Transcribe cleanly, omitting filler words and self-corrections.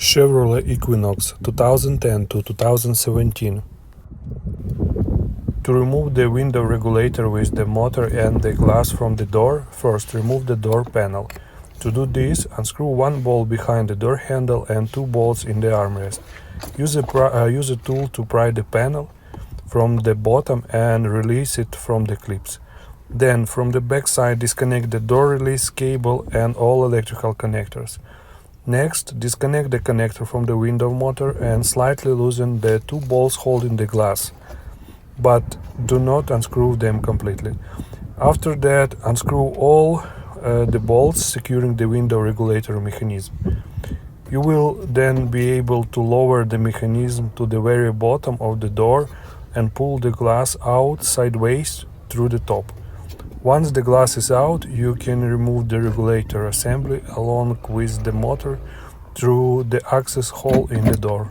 Chevrolet Equinox 2010 to 2017. To remove the window regulator with the motor and the glass from the door, first remove the door panel. To do this, unscrew one bolt behind the door handle and two bolts in the armrest. Use a tool to pry the panel from the bottom and release it from the clips. Then, from the back side, disconnect the door release cable and all electrical connectors. Next, disconnect the connector from the window motor and slightly loosen the two bolts holding the glass, but do not unscrew them completely. After that, unscrew all the bolts securing the window regulator mechanism. You will then be able to lower the mechanism to the very bottom of the door and pull the glass out sideways through the top. Once the glass is out, you can remove the regulator assembly along with the motor through the access hole in the door.